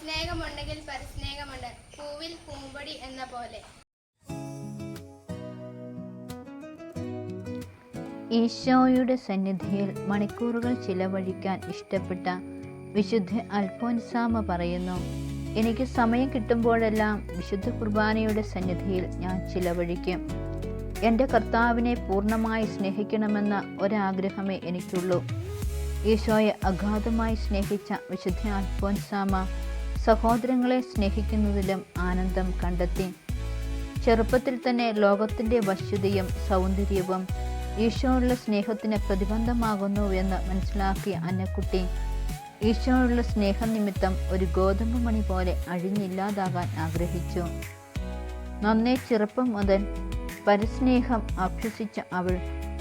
സ്നേഹമുണ്ടെങ്കിൽ പരിസ്നേഹമുണ്ട്, പൂവിൽ പൂമ്പൊടി എന്ന പോലെ. ഈശോയുടെ സന്നിധിയിൽ മണിക്കൂറുകൾ ചിലവഴിക്കാൻ ഇഷ്ടപ്പെട്ട വിശുദ്ധ അൽഫോൻസാമ പറയുന്നു, എനിക്ക് സമയം കിട്ടുമ്പോഴെല്ലാം വിശുദ്ധ കുർബാനയുടെ സന്നിധിയിൽ ഞാൻ ചിലവഴിക്കും. എൻ്റെ കർത്താവിനെ പൂർണ്ണമായി സ്നേഹിക്കണമെന്ന ഒരാഗ്രഹമേ എനിക്കുള്ളൂ. ഈശോയെ അഗാധമായി സ്നേഹിച്ച വിശുദ്ധ അൽഫോൻസാമ സഹോദരങ്ങളെ സ്നേഹിക്കുന്നതിലും ആനന്ദം കണ്ടെത്തി. ചെറുപ്പത്തിൽ തന്നെ ലോകത്തിൻ്റെ വശ്യതയും സൗന്ദര്യവും ഈശോയുള്ള സ്നേഹത്തിന് പ്രതിബന്ധമാകുന്നുവെന്ന് മനസ്സിലാക്കിയ അന്നക്കുട്ടി ഈശോയുള്ള സ്നേഹനിമിത്തം ഒരു ഗോതമ്പ് മണി പോലെ അഴിഞ്ഞില്ലാതാകാൻ ആഗ്രഹിച്ചു. നന്നേ ചെറുപ്പം മുതൽ പരസ്നേഹം അഭ്യസിച്ച അവൾ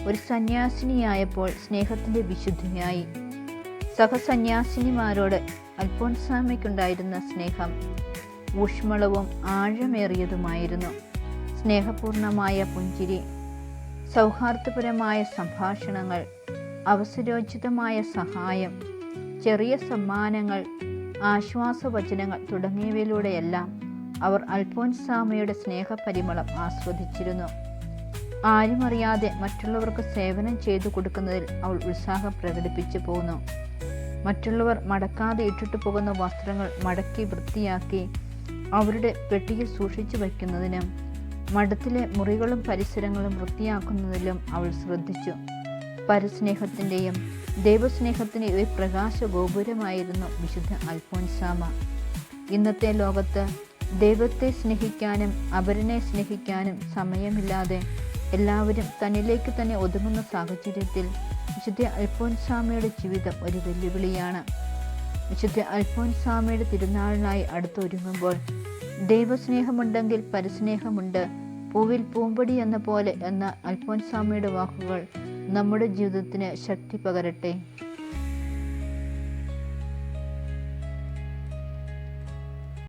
ഒരു സന്യാസിനിയായപ്പോൾ സ്നേഹത്തിൻ്റെ വിശുദ്ധിയായി. സഹസന്യാസിനിമാരോട് അൽഫോൻസാമയ്ക്കുണ്ടായിരുന്ന സ്നേഹം ഊഷ്മളവും ആഴമേറിയതുമായിരുന്നു. സ്നേഹപൂർണമായ പുഞ്ചിരി, സൗഹാർദ്ദപരമായ സംഭാഷണങ്ങൾ, അവസരോചിതമായ സഹായം, ചെറിയ സമ്മാനങ്ങൾ, ആശ്വാസവചനങ്ങൾ തുടങ്ങിയവയിലൂടെയെല്ലാം അവർ അൽഫോൻസാമയുടെ സ്നേഹപരിമളം ആസ്വദിച്ചിരുന്നു. ആരുമറിയാതെ മറ്റുള്ളവർക്ക് സേവനം ചെയ്തു കൊടുക്കുന്നതിൽ അവൾ ഉത്സാഹം പ്രകടിപ്പിച്ചു പോന്നു. മറ്റുള്ളവർ മടക്കാതെ ഇട്ടിട്ട് പോകുന്ന വസ്ത്രങ്ങൾ മടക്കി വൃത്തിയാക്കി അവരുടെ പെട്ടിയിൽ സൂക്ഷിച്ചു വയ്ക്കുന്നതിനും മഠത്തിലെ മുറികളും പരിസരങ്ങളും വൃത്തിയാക്കുന്നതിലും അവൾ ശ്രദ്ധിച്ചു. പരസ്നേഹത്തിൻ്റെയും ദൈവസ്നേഹത്തിൻ്റെയും ഒരു പ്രകാശ ഗോപുരമായിരുന്നു വിശുദ്ധ അൽഫോൻസാമ. ഇന്നത്തെ ലോകത്ത് ദൈവത്തെ സ്നേഹിക്കാനും അപരനെ സ്നേഹിക്കാനും സമയമില്ലാതെ എല്ലാവരും തന്നിലേക്ക് തന്നെ ഒതുങ്ങുന്ന സാഹചര്യത്തിൽ വിശുദ്ധ അൽഫോൻസാമയുടെ ജീവിതം ഒരു വെല്ലുവിളിയാണ്. വിശുദ്ധ അൽഫോൻസാമയുടെ തിരുനാളിനായി അടുത്തൊരുങ്ങുമ്പോൾ ദൈവസ്നേഹമുണ്ടെങ്കിൽ പരിസ്നേഹമുണ്ട്, പൂവിൽ പൂമ്പൊടി എന്ന പോലെ എന്ന അൽഫോൻസാമയുടെ വാക്കുകൾ നമ്മുടെ ജീവിതത്തിന് ശക്തി പകരട്ടെ.